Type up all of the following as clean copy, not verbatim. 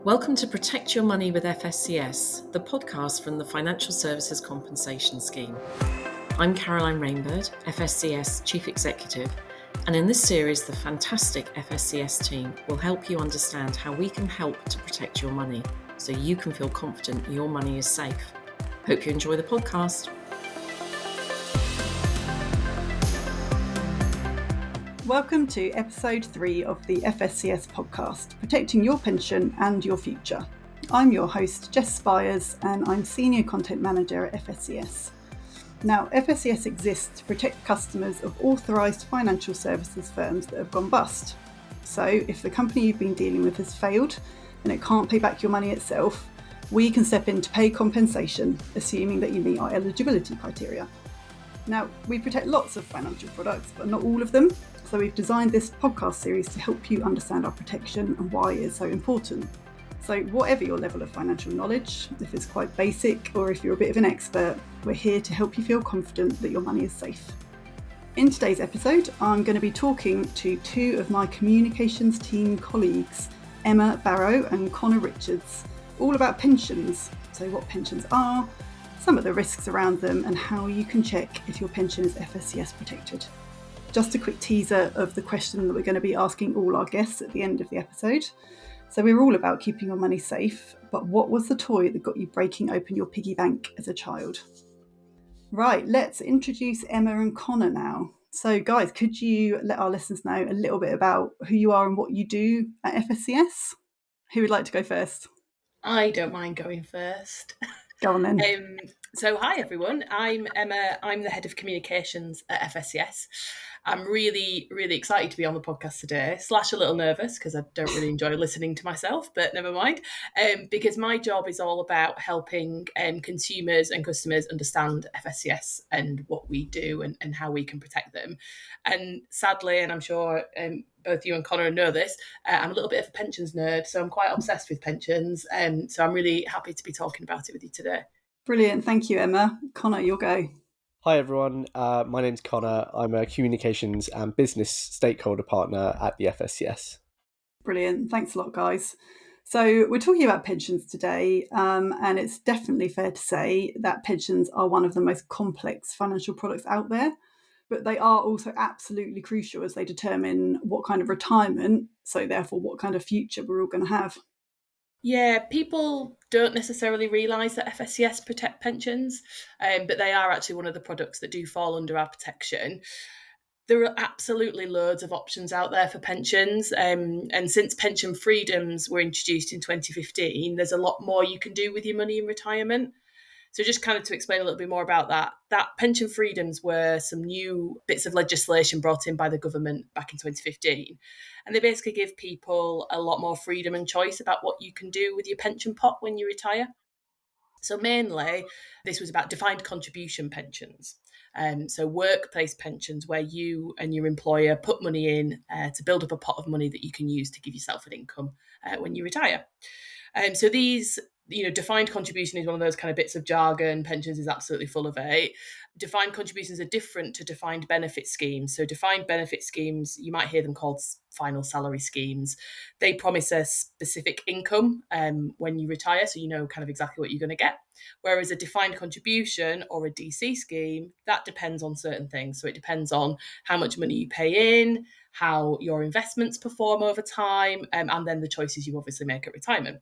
Welcome to Protect Your Money with FSCS, the podcast from the Financial Services Compensation Scheme. I'm Caroline Rainbird, FSCS Chief Executive, and in this series, the fantastic FSCS team will help you understand how we can help to protect your money so you can feel confident your money is safe. Hope you enjoy the podcast. Welcome to episode 3 of the FSCS podcast, Protecting Your Pension and Your Future. I'm your host, Jess Spires, and I'm Senior Content Manager at FSCS. Now, FSCS exists to protect customers of authorised financial services firms that have gone bust. So, if the company you've been dealing with has failed and it can't pay back your money itself, we can step in to pay compensation, assuming that you meet our eligibility criteria. Now, we protect lots of financial products, but not all of them. So we've designed this podcast series to help you understand our protection and why it is so important. So whatever your level of financial knowledge, if it's quite basic or if you're a bit of an expert, we're here to help you feel confident that your money is safe. In today's episode, I'm going to be talking to two of my communications team colleagues, Emma Barrow and Connor Richards, all about pensions. So what pensions are, some of the risks around them, and how you can check if your pension is FSCS protected. Just a quick teaser of the question that we're going to be asking all our guests at the end of the episode. So we're all about keeping your money safe, but what was the toy that got you breaking open your piggy bank as a child? Right, let's introduce Emma and Connor now. So guys, could you let our listeners know a little bit about who you are and what you do at FSCS? Who would like to go first? I don't mind going first. Go on then. So hi everyone, I'm Emma. I'm the head of communications at FSCS. I'm really, really excited to be on the podcast today, / a little nervous because I don't really enjoy listening to myself, but never mind, because my job is all about helping consumers and customers understand FSCS and what we do and how we can protect them. And sadly, and I'm sure both you and Connor know this, I'm a little bit of a pensions nerd, so I'm quite obsessed with pensions. So I'm really happy to be talking about it with you today. Brilliant. Thank you, Emma. Connor, your go. Hi everyone, my name's Connor. I'm a communications and business stakeholder partner at the FSCS. Brilliant. Thanks a lot, guys. So we're talking about pensions today, and it's definitely fair to say that pensions are one of the most complex financial products out there, but they are also absolutely crucial as they determine what kind of retirement, so therefore what kind of future we're all going to have. Yeah, people don't necessarily realise that FSCS protect pensions, but they are actually one of the products that do fall under our protection. There are absolutely loads of options out there for pensions, and since pension freedoms were introduced in 2015, there's a lot more you can do with your money in retirement. So just kind of to explain a little bit more about that pension freedoms were some new bits of legislation brought in by the government back in 2015. And they basically give people a lot more freedom and choice about what you can do with your pension pot when you retire. So mainly, this was about defined contribution pensions. So workplace pensions where you and your employer put money in to build up a pot of money that you can use to give yourself an income when you retire. So these, defined contribution is one of those kind of bits of jargon. Pensions is absolutely full of it. Defined contributions are different to defined benefit schemes. So defined benefit schemes, you might hear them called final salary schemes. They promise a specific income when you retire, so you know kind of exactly what you're going to get. Whereas a defined contribution or a DC scheme, that depends on certain things. So it depends on how much money you pay in, how your investments perform over time, and then the choices you obviously make at retirement.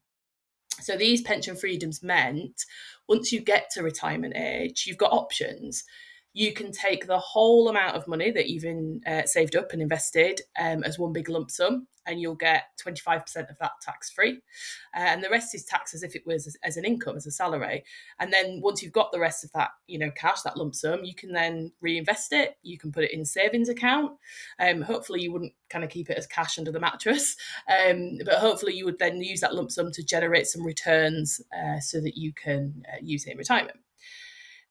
So these pension freedoms meant once you get to retirement age, you've got options. You can take the whole amount of money that you've saved up and invested as one big lump sum, and you'll get 25% of that tax-free. And the rest is taxed as if it was as an income, as a salary. And then once you've got the rest of that, cash, that lump sum, you can then reinvest it. You can put it in savings account. Hopefully you wouldn't kind of keep it as cash under the mattress, but hopefully you would then use that lump sum to generate some returns so that you can use it in retirement.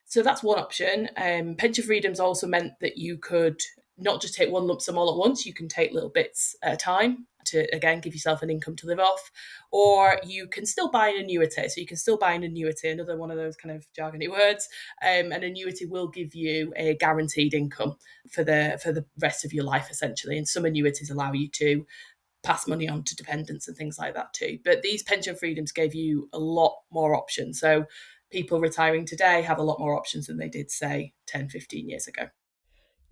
So that's one option. Pension freedoms also meant that you could not just take one lump sum all at once, you can take little bits at a time to, again, give yourself an income to live off, or you can still buy an annuity. So you can still buy an annuity, another one of those kind of jargony words. An annuity will give you a guaranteed income for the rest of your life, essentially. And some annuities allow you to pass money on to dependents and things like that too. But these pension freedoms gave you a lot more options. So people retiring today have a lot more options than they did, say, 10, 15 years ago.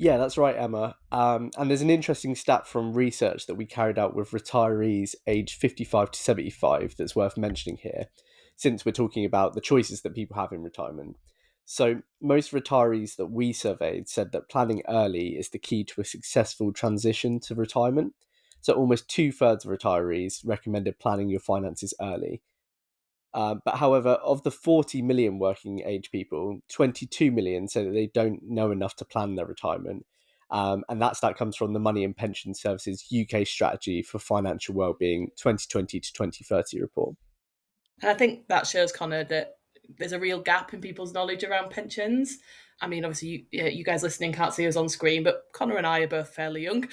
Yeah, that's right, Emma. And there's an interesting stat from research that we carried out with retirees aged 55 to 75 that's worth mentioning here, since we're talking about the choices that people have in retirement. So most retirees that we surveyed said that planning early is the key to a successful transition to retirement. So almost 2/3 of retirees recommended planning your finances early. But however, of the 40 million working age people, 22 million say that they don't know enough to plan their retirement. And that comes from the Money and Pension Services UK Strategy for Financial Wellbeing 2020 to 2030 report. And I think that shows, Connor, that there's a real gap in people's knowledge around pensions. I mean, obviously, you guys listening can't see us on screen, but Connor and I are both fairly young.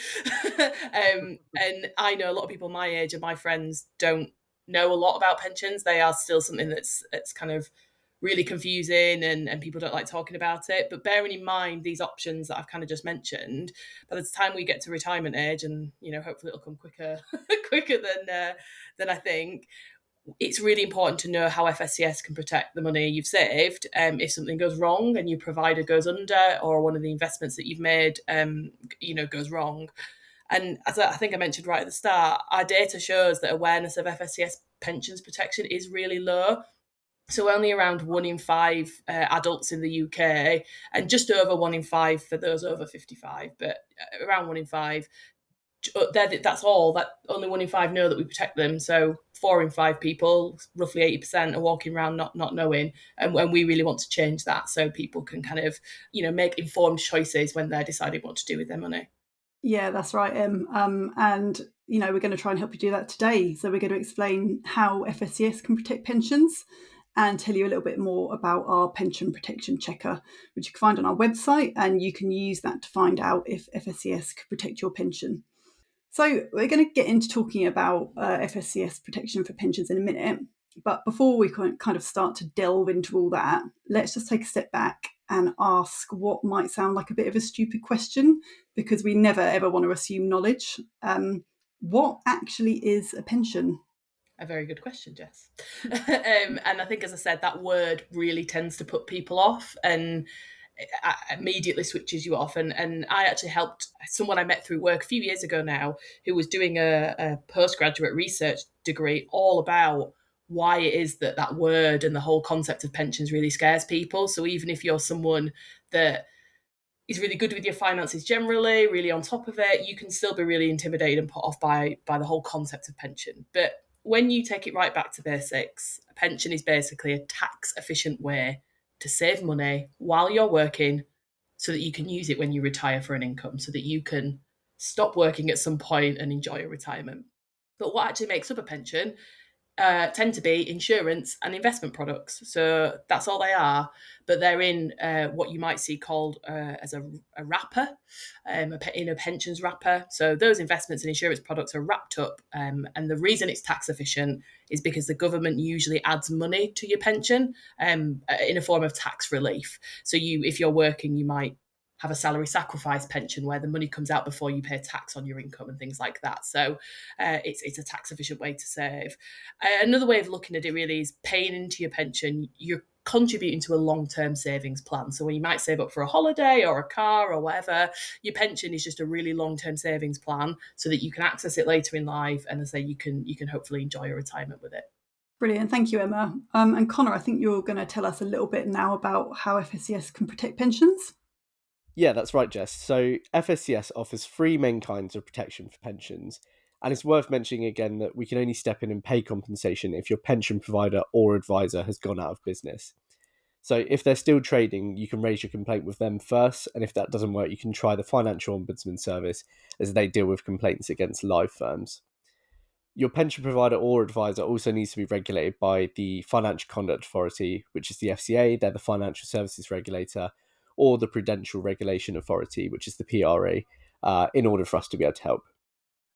And I know a lot of people my age and my friends don't know a lot about pensions. They are still something that's kind of really confusing, and people don't like talking about it. But bearing in mind these options that I've kind of just mentioned, by the time we get to retirement age, and hopefully it'll come quicker than I think, it's really important to know how FSCS can protect the money you've saved if something goes wrong and your provider goes under, or one of the investments that you've made goes wrong. And as I think I mentioned right at the start, our data shows that awareness of FSCS pensions protection is really low. So only around 1 in 5 adults in the UK, and just over 1 in 5 for those over 55, but around 1 in 5, that's all. That only 1 in 5 know that we protect them. So 4 in 5 people, roughly 80%, are walking around not knowing, and we really want to change that so people can kind of make informed choices when they're deciding what to do with their money. Yeah, that's right, Em. And we're going to try and help you do that today. So we're going to explain how FSCS can protect pensions and tell you a little bit more about our pension protection checker, which you can find on our website, and you can use that to find out if FSCS could protect your pension. So we're going to get into talking about FSCS protection for pensions in a minute. But before we kind of start to delve into all that, let's just take a step back and ask what might sound like a bit of a stupid question, because we never ever want to assume knowledge. What actually is a pension? A very good question, Jess. And I think, as I said, that word really tends to put people off and immediately switches you off. And I actually helped someone I met through work a few years ago now, who was doing a postgraduate research degree all about why it is that word and the whole concept of pensions really scares people. So even if you're someone that is really good with your finances generally, really on top of it, you can still be really intimidated and put off by the whole concept of pension. But when you take it right back to basics, a pension is basically a tax efficient way to save money while you're working so that you can use it when you retire for an income, so that you can stop working at some point and enjoy a retirement. But what actually makes up a pension tend to be insurance and investment products. So that's all they are, but they're in what you might see called as a wrapper, in a pensions wrapper. So those investments and insurance products are wrapped up, and the reason it's tax efficient is because the government usually adds money to your pension in a form of tax relief. So if you're working, you might have a salary sacrifice pension where the money comes out before you pay tax on your income and things like that. So it's a tax efficient way to save. Another way of looking at it really is paying into your pension. You're contributing to a long-term savings plan. So when you might save up for a holiday or a car or whatever, your pension is just a really long-term savings plan so that you can access it later in life, and as I say, you can hopefully enjoy a retirement with it. Brilliant. Thank you, Emma. And Connor, I think you're going to tell us a little bit now about how FSCS can protect pensions. Yeah, that's right, Jess. So FSCS offers 3 main kinds of protection for pensions. And it's worth mentioning again that we can only step in and pay compensation if your pension provider or advisor has gone out of business. So if they're still trading, you can raise your complaint with them first. And if that doesn't work, you can try the Financial Ombudsman Service, as they deal with complaints against live firms. Your pension provider or advisor also needs to be regulated by the Financial Conduct Authority, which is the FCA. They're the financial services regulator, or the Prudential Regulation Authority, which is the PRA, in order for us to be able to help.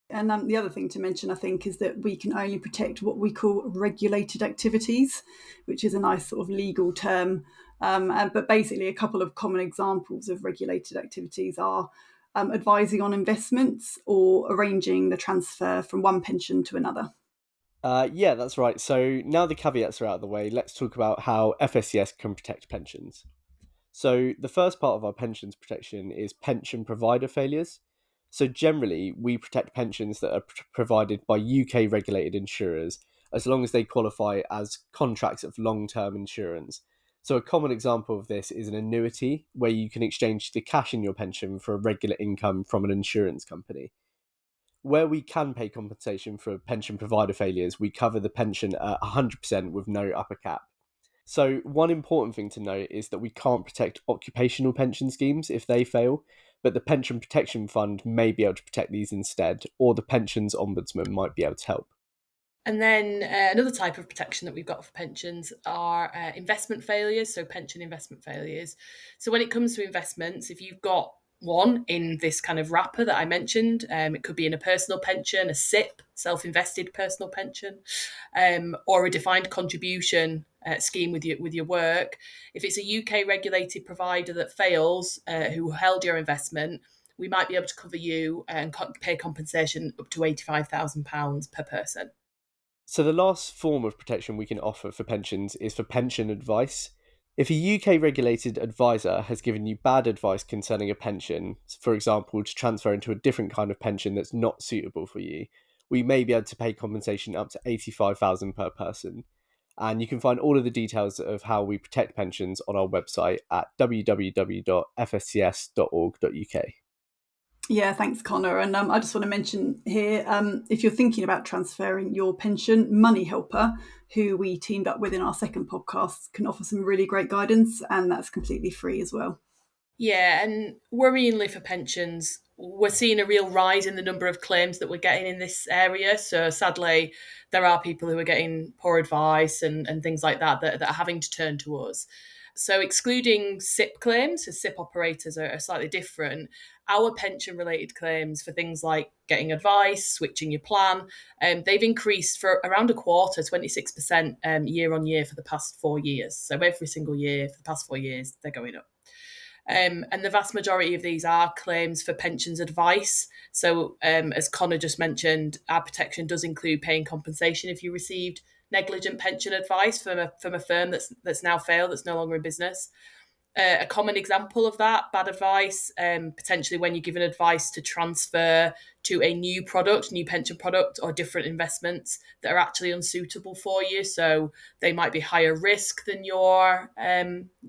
And the other thing to mention, I think, is that we can only protect what we call regulated activities, which is a nice sort of legal term. But basically, a couple of common examples of regulated activities are advising on investments, or arranging the transfer from one pension to another. Yeah, that's right. So now the caveats are out of the way, let's talk about how FSCS can protect pensions. So the first part of our pensions protection is pension provider failures. So generally, we protect pensions that are provided by UK regulated insurers as long as they qualify as contracts of long-term insurance. So a common example of this is an annuity, where you can exchange the cash in your pension for a regular income from an insurance company. Where we can pay compensation for pension provider failures, we cover the pension at 100% with no upper cap. So one important thing to note is that we can't protect occupational pension schemes if they fail, but the Pension Protection Fund may be able to protect these instead, or the Pensions Ombudsman might be able to help. And then another type of protection that we've got for pensions are investment failures, so pension investment failures. So when it comes to investments, if you've got one in this kind of wrapper that I mentioned, it could be in a personal pension, a SIP, self-invested personal pension, or a defined contribution scheme with your work. If it's a UK regulated provider that fails, who held your investment, we might be able to cover you and pay compensation up to £85,000 per person. So the last form of protection we can offer for pensions is for pension advice. If a UK regulated advisor has given you bad advice concerning a pension, for example, to transfer into a different kind of pension that's not suitable for you, we may be able to pay compensation up to £85,000 per person. And you can find all of the details of how we protect pensions on our website at www.fscs.org.uk. Yeah, thanks, Connor. And I just want to mention here, if you're thinking about transferring your pension, Money Helper, who we teamed up with in our second podcast, can offer some really great guidance, and that's completely free as well. Yeah, and worryingly for pensions, we're seeing a real rise in the number of claims that we're getting in this area. So sadly, there are people who are getting poor advice and things like that are having to turn to us. So excluding SIP claims, so SIP operators are slightly different. Our pension-related claims for things like getting advice, switching your plan, they've increased for around a quarter, 26% year on year for the past 4 years. So every single year for the past 4 years, they're going up. And the vast majority of these are claims for pensions advice. So, as Connor just mentioned, our protection does include paying compensation if you received negligent pension advice from a firm that's now failed, that's no longer in business. A common example of that, bad advice, potentially when you're given advice to transfer to a new pension product, or different investments that are actually unsuitable for you. So they might be higher risk than your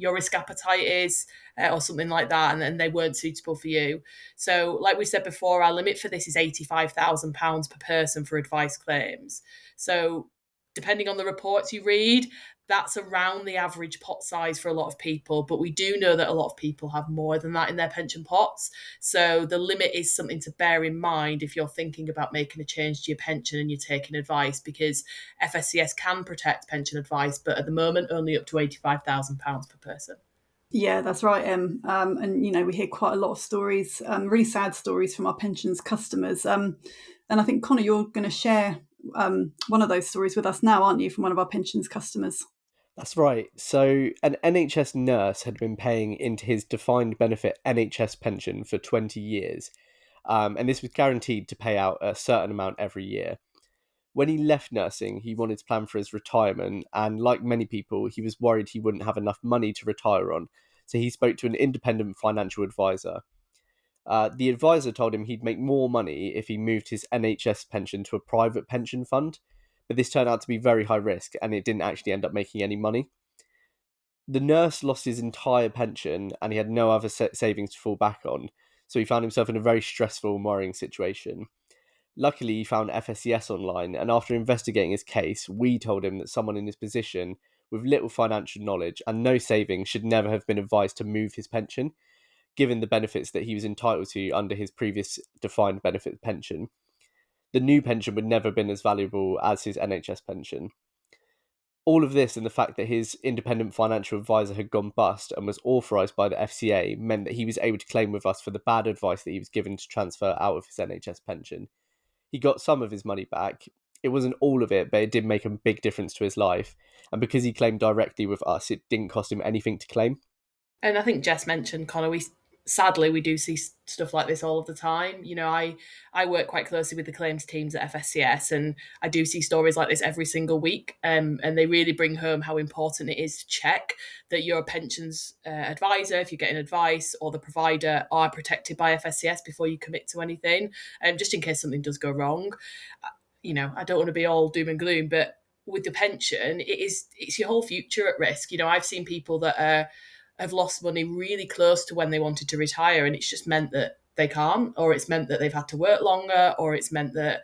risk appetite is, or something like that, and they weren't suitable for you. So, like we said before, our limit for this is £85,000 per person for advice claims. So, depending on the reports you read, that's around the average pot size for a lot of people. But we do know that a lot of people have more than that in their pension pots. So the limit is something to bear in mind if you're thinking about making a change to your pension and you're taking advice, because FSCS can protect pension advice, but at the moment, only up to £85,000 per person. Yeah, that's right, Em. And, we hear quite a lot of stories, really sad stories from our pensions customers. And I think, Connor, you're going to share one of those stories with us now, aren't you, from one of our pensions customers? That's right. So an NHS nurse had been paying into his defined benefit NHS pension for 20 years. And this was guaranteed to pay out a certain amount every year. When he left nursing, he wanted to plan for his retirement, and like many people, he was worried he wouldn't have enough money to retire on. So he spoke to an independent financial advisor. The advisor told him he'd make more money if he moved his NHS pension to a private pension fund, but this turned out to be very high risk, and it didn't actually end up making any money. The nurse lost his entire pension, and he had no other savings to fall back on, so he found himself in a very stressful and worrying situation. Luckily, he found FSCS online, and after investigating his case, we told him that someone in his position with little financial knowledge and no savings should never have been advised to move his pension, given the benefits that he was entitled to under his previous defined benefit pension. The new pension would never have been as valuable as his NHS pension. All of this and the fact that his independent financial advisor had gone bust and was authorised by the FCA meant that he was able to claim with us for the bad advice that he was given to transfer out of his NHS pension. He got some of his money back. It wasn't all of it, but it did make a big difference to his life. And because he claimed directly with us, it didn't cost him anything to claim. And I think Jess mentioned, Connor, we sadly, we do see stuff like this all of the time. I work quite closely with the claims teams at FSCS, and I do see stories like this every single week. And they really bring home how important it is to check that your pensions advisor, if you're getting advice, or the provider are protected by FSCS before you commit to anything, just in case something does go wrong. I don't want to be all doom and gloom, but with the pension, it's your whole future at risk. I've seen people that have lost money really close to when they wanted to retire, and it's just meant that they can't, or it's meant that they've had to work longer, or it's meant that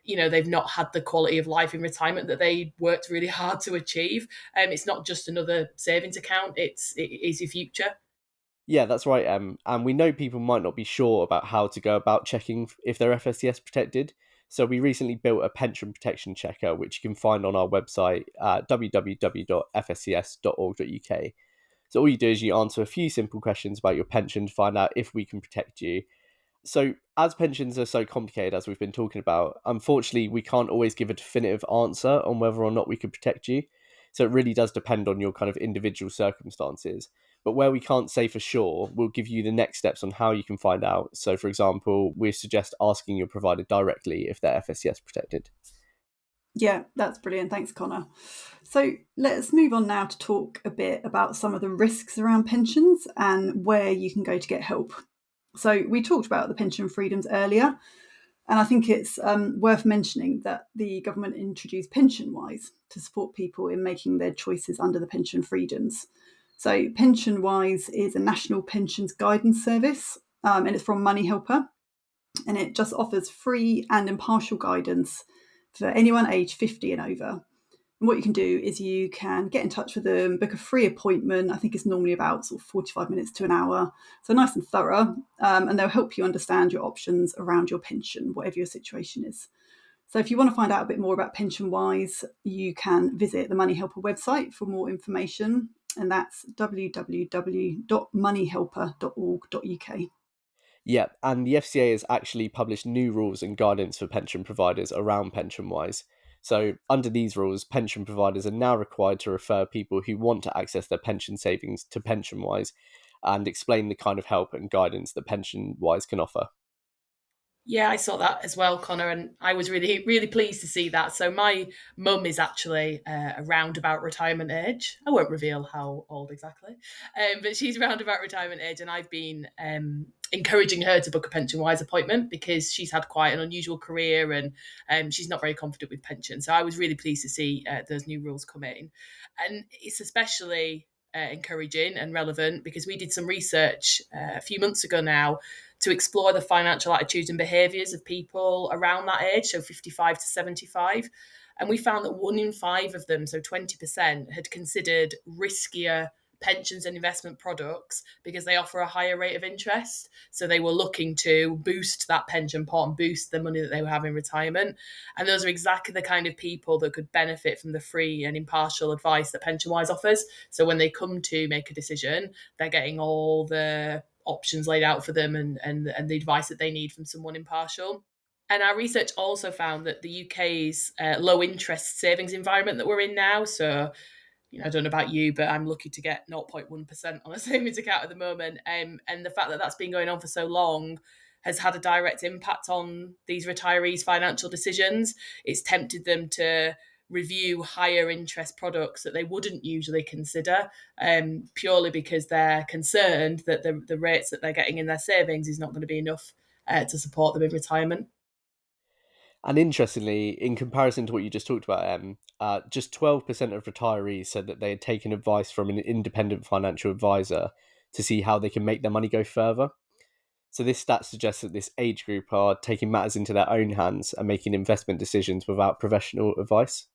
they've not had the quality of life in retirement that they worked really hard to achieve. It's not just another savings account; it is your future. Yeah, that's right. And we know people might not be sure about how to go about checking if they're FSCS protected. So we recently built a pension protection checker, which you can find on our website at www.fscs.org.uk. So all you do is you answer a few simple questions about your pension to find out if we can protect you. So as pensions are so complicated, as we've been talking about, unfortunately, we can't always give a definitive answer on whether or not we can protect you. So it really does depend on your kind of individual circumstances. But where we can't say for sure, we'll give you the next steps on how you can find out. So, for example, we suggest asking your provider directly if they're FSCS protected. Yeah, that's brilliant. Thanks, Connor. So let's move on now to talk a bit about some of the risks around pensions and where you can go to get help. So we talked about the pension freedoms earlier, and I think it's worth mentioning that the government introduced PensionWise to support people in making their choices under the pension freedoms. So PensionWise is a national pensions guidance service, and it's from Money Helper, and it just offers free and impartial guidance for anyone aged 50 and over. And what you can do is you can get in touch with them, book a free appointment. I think it's normally about sort of 45 minutes to an hour. So nice and thorough. And they'll help you understand your options around your pension, whatever your situation is. So if you want to find out a bit more about PensionWise, you can visit the Money Helper website for more information. And that's www.moneyhelper.org.uk. Yeah, and the FCA has actually published new rules and guidance for pension providers around PensionWise. So, under these rules, pension providers are now required to refer people who want to access their pension savings to PensionWise and explain the kind of help and guidance that PensionWise can offer. Yeah, I saw that as well, Connor, and I was really, really pleased to see that. So my mum is actually around about retirement age. I won't reveal how old exactly, but she's around about retirement age, and I've been encouraging her to book a PensionWise appointment because she's had quite an unusual career and she's not very confident with pension. So I was really pleased to see those new rules come in, and it's especially encouraging and relevant because we did some research a few months ago now to explore the financial attitudes and behaviours of people around that age, so 55 to 75. And we found that 1 in 5 of them, so 20%, had considered riskier pensions and investment products because they offer a higher rate of interest. So they were looking to boost that pension pot and boost the money that they were having in retirement. And those are exactly the kind of people that could benefit from the free and impartial advice that PensionWise offers. So when they come to make a decision, they're getting all the options laid out for them and the advice that they need from someone impartial. And our research also found that the UK's low interest savings environment that we're in now, so I don't know about you, but I'm lucky to get 0.1% on a savings account at the moment. And the fact that that's been going on for so long has had a direct impact on these retirees' financial decisions. It's tempted them to review higher interest products that they wouldn't usually consider, purely because they're concerned that the rates that they're getting in their savings is not going to be enough to support them in retirement. And interestingly, in comparison to what you just talked about, just 12% of retirees said that they had taken advice from an independent financial advisor to see how they can make their money go further. So this stat suggests that this age group are taking matters into their own hands and making investment decisions without professional advice.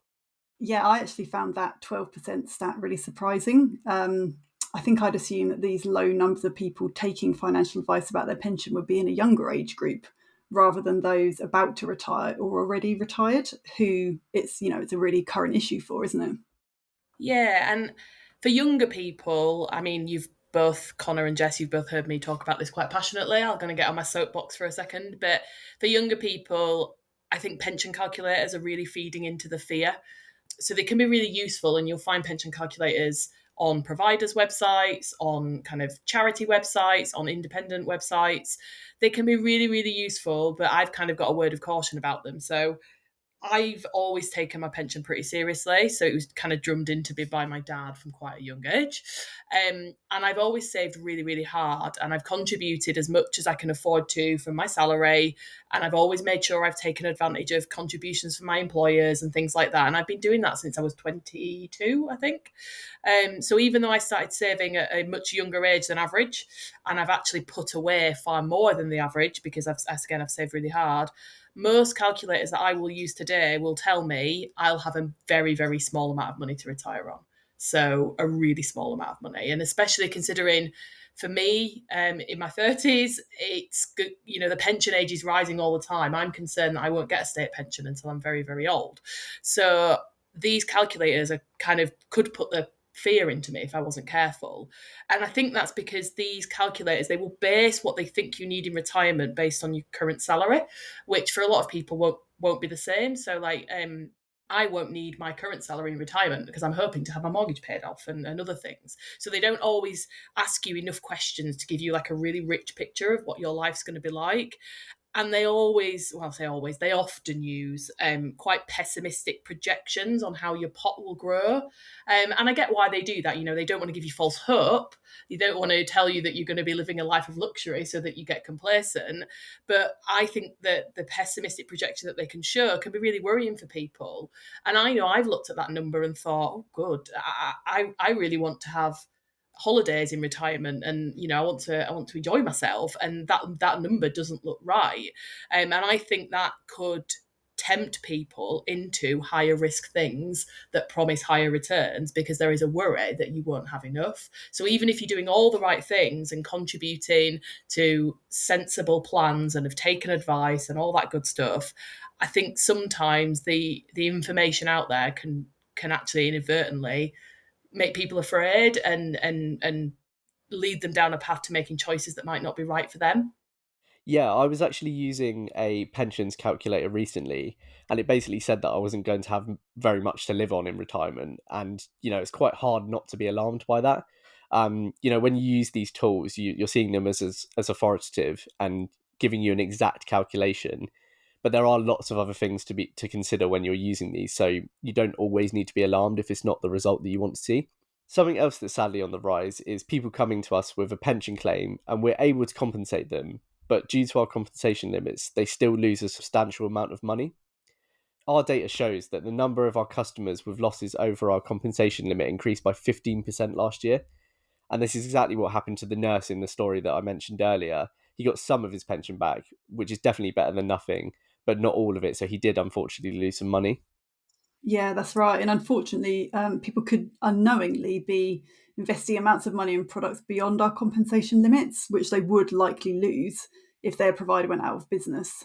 Yeah, I actually found that 12% stat really surprising. I think I'd assume that these low numbers of people taking financial advice about their pension would be in a younger age group rather than those about to retire or already retired, who it's a really current issue for, isn't it? Yeah, and for younger people, I mean, you've both, Connor and Jess, you've both heard me talk about this quite passionately. I'm going to get on my soapbox for a second. But for younger people, I think pension calculators are really feeding into the fear. So they can be really useful, and you'll find pension calculators on providers' websites, on kind of charity websites, on independent websites. They can be really, really useful, but I've kind of got a word of caution about them. So I've always taken my pension pretty seriously. So it was kind of drummed into me by my dad from quite a young age. And I've always saved really, really hard. And I've contributed as much as I can afford to from my salary. And I've always made sure I've taken advantage of contributions from my employers and things like that. And I've been doing that since I was 22, I think. So even though I started saving at a much younger age than average, and I've actually put away far more than the average because I've saved really hard, most calculators that I will use today will tell me I'll have a very, very small amount of money to retire on. So a really small amount of money. And especially considering for me, in my 30s, it's good, the pension age is rising all the time. I'm concerned that I won't get a state pension until I'm very, very old. So these calculators are kind of could put the fear into me if I wasn't careful. And I think that's because these calculators, they will base what they think you need in retirement based on your current salary, which for a lot of people won't be the same. So I won't need my current salary in retirement because I'm hoping to have my mortgage paid off and other things. So they don't always ask you enough questions to give you like a really rich picture of what your life's going to be like. And they they often use quite pessimistic projections on how your pot will grow. And I get why they do that. They don't want to give you false hope. They don't want to tell you that you're going to be living a life of luxury so that you get complacent. But I think that the pessimistic projection that they can show can be really worrying for people. And I know I've looked at that number and thought, oh, good, I really want to have holidays in retirement, and I want to enjoy myself, and that number doesn't look right. And I think that could tempt people into higher risk things that promise higher returns because there is a worry that you won't have enough. So even if you're doing all the right things and contributing to sensible plans and have taken advice and all that good stuff, I think sometimes the information out there can actually inadvertently make people afraid and lead them down a path to making choices that might not be right for them. Yeah, I was actually using a pensions calculator recently, and it basically said that I wasn't going to have very much to live on in retirement. And, it's quite hard not to be alarmed by that. When you use these tools, you're seeing them as authoritative and giving you an exact calculation. But there are lots of other things to consider when you're using these. So you don't always need to be alarmed if it's not the result that you want to see. Something else that's sadly on the rise is people coming to us with a pension claim and we're able to compensate them, but due to our compensation limits, they still lose a substantial amount of money. Our data shows that the number of our customers with losses over our compensation limit increased by 15% last year. And this is exactly what happened to the nurse in the story that I mentioned earlier. He got some of his pension back, which is definitely better than nothing, but not all of it. So he did unfortunately lose some money. Yeah, that's right. And unfortunately, people could unknowingly be investing amounts of money in products beyond our compensation limits, which they would likely lose if their provider went out of business.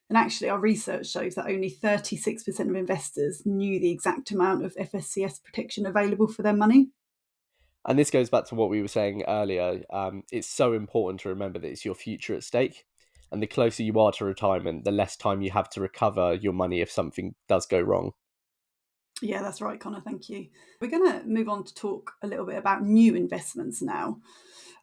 And actually, our research shows that only 36% of investors knew the exact amount of FSCS protection available for their money. And this goes back to what we were saying earlier. It's so important to remember that it's your future at stake. And the closer you are to retirement, the less time you have to recover your money if something does go wrong. Yeah, that's right, Connor. Thank you. We're going to move on to talk a little bit about new investments now.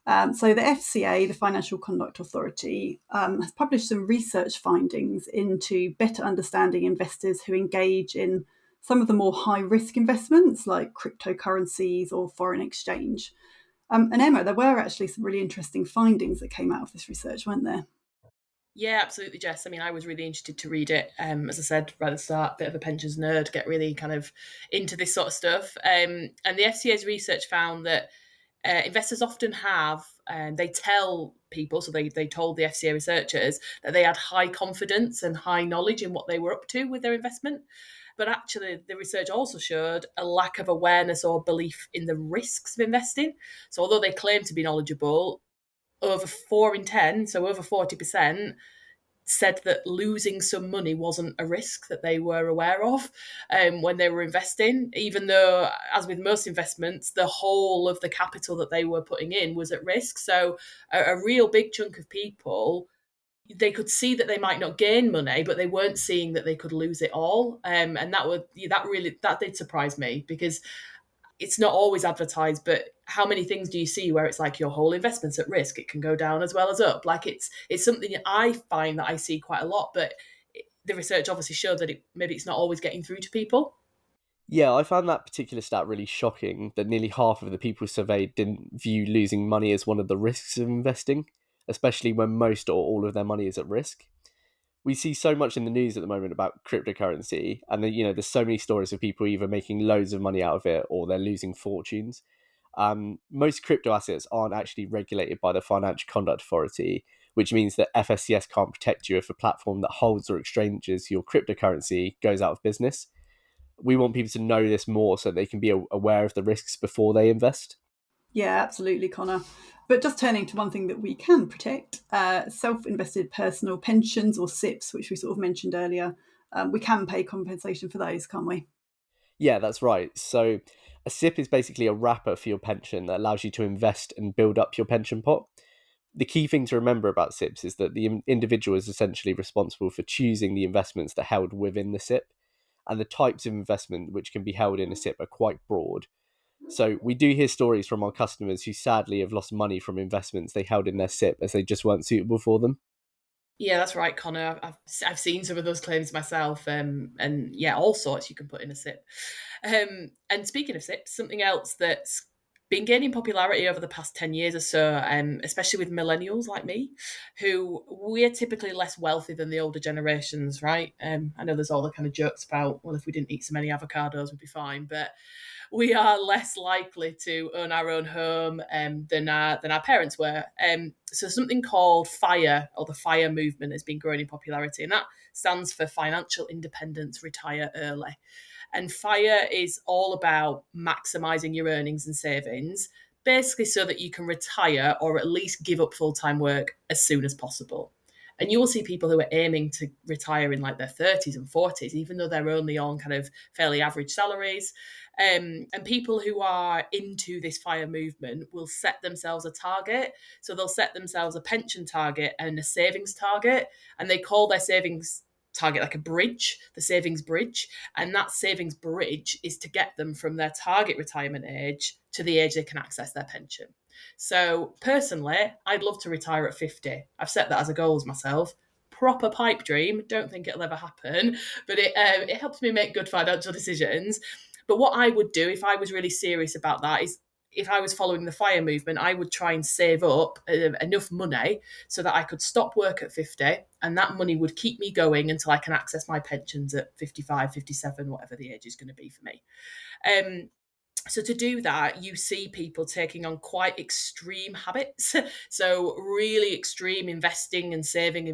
So the FCA, the Financial Conduct Authority, has published some research findings into better understanding investors who engage in some of the more high-risk investments like cryptocurrencies or foreign exchange. And Emma, there were actually some really interesting findings that came out of this research, weren't there? Yeah, absolutely, Jess. I mean, I was really interested to read it. As I said right at the start, bit of a pensions nerd, get really kind of into this sort of stuff. And the FCA's research found that investors often have, they tell people, so they told the FCA researchers that they had high confidence and high knowledge in what they were up to with their investment. But actually, the research also showed a lack of awareness or belief in the risks of investing. So although they claim to be knowledgeable, over 4 in 10, so over 40%, said that losing some money wasn't a risk that they were aware of when they were investing, even though, as with most investments, the whole of the capital that they were putting in was at risk. So a real big chunk of people, they could see that they might not gain money, but they weren't seeing that they could lose it all. And that did surprise me, because it's not always advertised, but how many things do you see where it's like your whole investment's at risk? It can go down as well as up. Like it's something that I find that I see quite a lot, but the research obviously showed that maybe it's not always getting through to people. Yeah, I found that particular stat really shocking, that nearly half of the people surveyed didn't view losing money as one of the risks of investing, especially when most or all of their money is at risk. We see so much in the news at the moment about cryptocurrency, and there's so many stories of people either making loads of money out of it or they're losing fortunes. Most crypto assets aren't actually regulated by the Financial Conduct Authority, which means that FSCS can't protect you if a platform that holds or exchanges your cryptocurrency goes out of business. We want people to know this more so they can be aware of the risks before they invest. Yeah, absolutely, Connor. But just turning to one thing that we can protect, self-invested personal pensions, or SIPs, which we sort of mentioned earlier, we can pay compensation for those, can't we? Yeah, that's right. So a SIP is basically a wrapper for your pension that allows you to invest and build up your pension pot. The key thing to remember about SIPs is that the individual is essentially responsible for choosing the investments that are held within the SIP, and the types of investment which can be held in a SIP are quite broad. So we do hear stories from our customers who sadly have lost money from investments they held in their SIP as they just weren't suitable for them. Yeah, that's right, Connor. I've seen some of those claims myself, and yeah, all sorts you can put in a SIP. And speaking of SIPs, something else that's been gaining popularity over the past 10 years or so, especially with millennials like me, who we're typically less wealthy than the older generations, right? I know there's all the kind of jokes about, well, if we didn't eat so many avocados, we'd be fine, but we are less likely to own our own home than our parents were. So something called FIRE, or the FIRE movement, has been growing in popularity, and that stands for Financial Independence, Retire Early. And FIRE is all about maximizing your earnings and savings, basically so that you can retire or at least give up full-time work as soon as possible. And you will see people who are aiming to retire in like their 30s and 40s, even though they're only on kind of fairly average salaries. And people who are into this FIRE movement will set themselves a target. So they'll set themselves a pension target and a savings target, and they call their savings target like a bridge, the savings bridge. And that savings bridge is to get them from their target retirement age to the age they can access their pension. So personally, I'd love to retire at 50. I've set that as a goal as myself. Proper pipe dream. Don't think it'll ever happen, but it helps me make good financial decisions. But what I would do if I was really serious about that is, if I was following the FIRE movement, I would try and save up enough money so that I could stop work at 50, and that money would keep me going until I can access my pensions at 55, 57, whatever the age is going to be for me. So to do that, you see people taking on quite extreme habits. So really extreme investing and saving,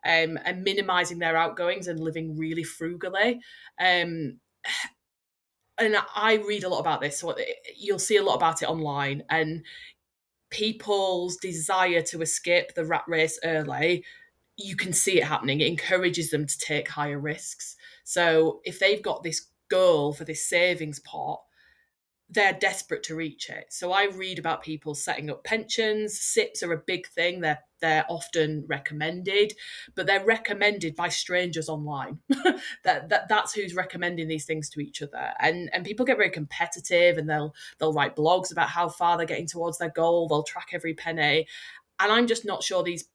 and minimizing their outgoings and living really frugally. And I read a lot about this, so you'll see a lot about it online, and people's desire to escape the rat race early, you can see it happening. It encourages them to take higher risks. So if they've got this goal for this savings pot, they're desperate to reach it. So I read about people setting up pensions. SIPs are a big thing. They're often recommended, but they're recommended by strangers online. That's who's recommending these things to each other. And people get very competitive, and they'll write blogs about how far they're getting towards their goal. They'll track every penny. And I'm just not sure these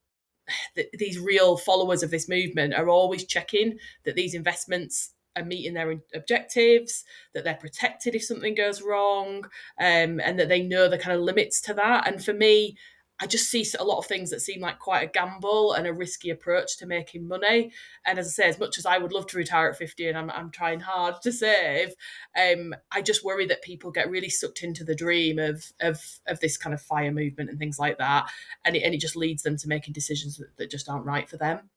real followers of this movement are always checking that these investments are meeting their objectives, that they're protected if something goes wrong, and that they know the kind of limits to that. And for me, I just see a lot of things that seem like quite a gamble and a risky approach to making money. And as I say, as much as I would love to retire at 50, and I'm trying hard to save, I just worry that people get really sucked into the dream of this kind of FIRE movement and things like that, and it just leads them to making decisions that just aren't right for them.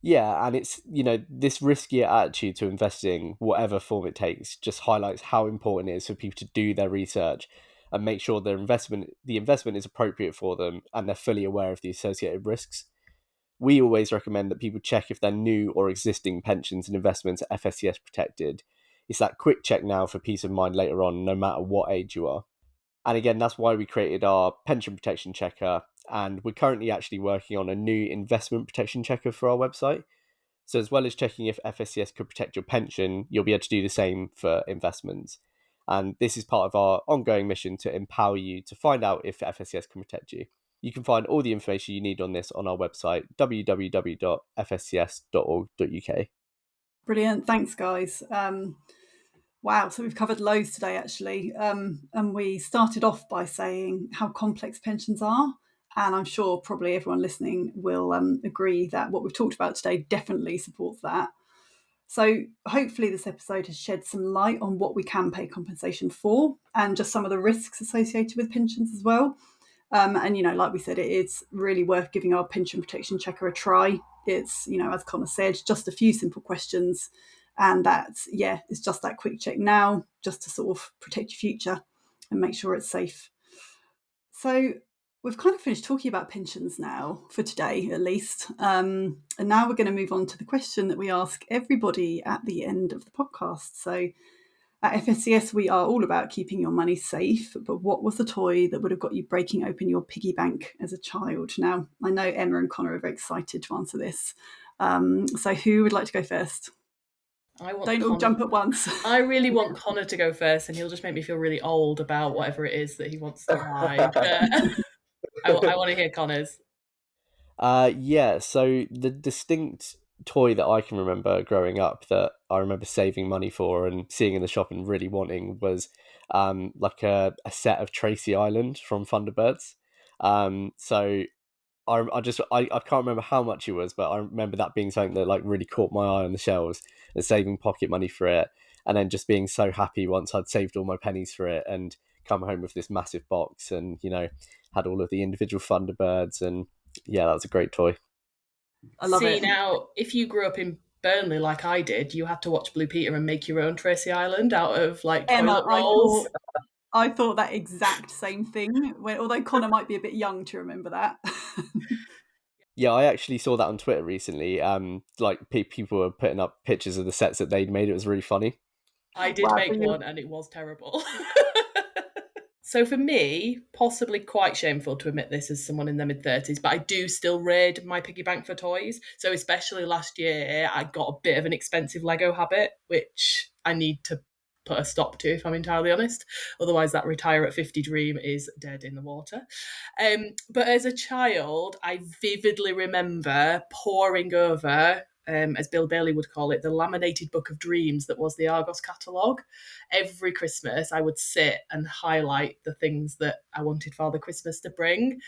Yeah, and it's, this riskier attitude to investing, whatever form it takes, just highlights how important it is for people to do their research and make sure the investment is appropriate for them and they're fully aware of the associated risks. We always recommend that people check if their new or existing pensions and investments are FSCS protected. It's that quick check now for peace of mind later on, no matter what age you are. And again, that's why we created our pension protection checker. And we're currently actually working on a new investment protection checker for our website. So as well as checking if FSCS could protect your pension, you'll be able to do the same for investments. And this is part of our ongoing mission to empower you to find out if FSCS can protect you. You can find all the information you need on this on our website, www.fscs.org.uk. Brilliant. Thanks, guys. Wow, so we've covered loads today, actually. And we started off by saying how complex pensions are. And I'm sure probably everyone listening will agree that what we've talked about today definitely supports that. So hopefully this episode has shed some light on what we can pay compensation for and just some of the risks associated with pensions as well. And, you know, like we said, it is really worth giving our pension protection checker a try. It's, you know, as Connor said, just a few simple questions. And that's, it's just that quick check now, just to sort of protect your future and make sure it's safe. So we've kind of finished talking about pensions now, for today at least. And now we're going to move on to the question that we ask everybody at the end of the podcast. So at FSCS, we are all about keeping your money safe, but what was the toy that would have got you breaking open your piggy bank as a child? Now, I know Emma and Connor are very excited to answer this. So who would like to go first? Don't all jump at once. I really want Connor to go first, and he'll just make me feel really old about whatever it is that he wants to buy. I want to hear Connor's. So the distinct toy that I can remember growing up that I remember saving money for and seeing in the shop and really wanting was like a set of Tracy Island from Thunderbirds. So I can't remember how much it was, but I remember that being something that like really caught my eye on the shelves and saving pocket money for it, and then just being so happy once I'd saved all my pennies for it and come home with this massive box and, you know, had all of the individual Thunderbirds, and that was a great toy. I love it. Now, if you grew up in Burnley like I did, you had to watch Blue Peter and make your own Tracy Island out of like Emma, toilet rolls. I thought that exact same thing, although Connor might be a bit young to remember that. Yeah, I actually saw that on Twitter recently. Like people were putting up pictures of the sets that they'd made. It was really funny. I did make one and it was terrible. So for me, possibly quite shameful to admit this as someone in their mid-30s, but I do still raid my piggy bank for toys. So especially last year, I got a bit of an expensive Lego habit, which I need to put a stop to, if I'm entirely honest. Otherwise, that retire at 50 dream is dead in the water. But as a child, I vividly remember poring over, as Bill Bailey would call it, the laminated book of dreams that was the Argos catalogue. Every Christmas, I would sit and highlight the things that I wanted Father Christmas to bring.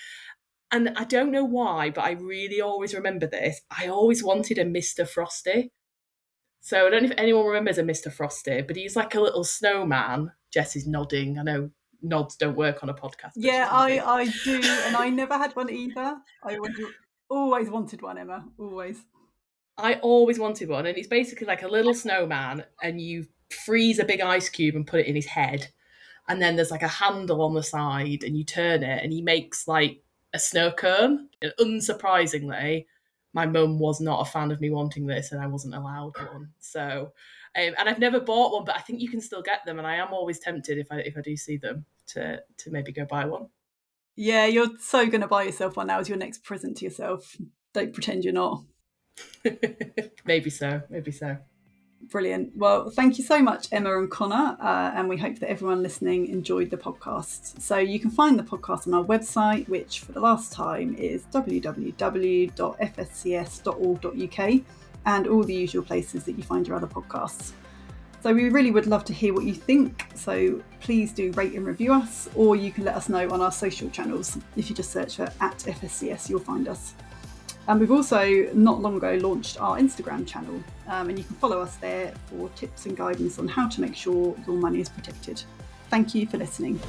And I don't know why, but I really always remember this. I always wanted a Mr. Frosty. So I don't know if anyone remembers a Mr. Frosty, but he's like a little snowman. Jess is nodding. I know nods don't work on a podcast. Yeah, I do. And I never had one either. I always wanted one, Emma. Always. I always wanted one. And it's basically like a little snowman, and you freeze a big ice cube and put it in his head. And then there's like a handle on the side, and you turn it, and he makes like a snow cone. And unsurprisingly, my mum was not a fan of me wanting this, and I wasn't allowed one. So, and I've never bought one, but I think you can still get them, and I am always tempted if I do see them to maybe go buy one. Yeah, you're so going to buy yourself one now as your next present to yourself. Don't pretend you're not. Maybe so. Brilliant. Well, thank you so much, Emma and Connor, and we hope that everyone listening enjoyed the podcast. So you can find the podcast on our website, which for the last time is www.fscs.org.uk, and all the usual places that you find your other podcasts. So we really would love to hear what you think, so please do rate and review us, or you can let us know on our social channels. If you just search for @FSCS, you'll find us. And we've also not long ago launched our Instagram channel, and you can follow us there for tips and guidance on how to make sure your money is protected. Thank you for listening.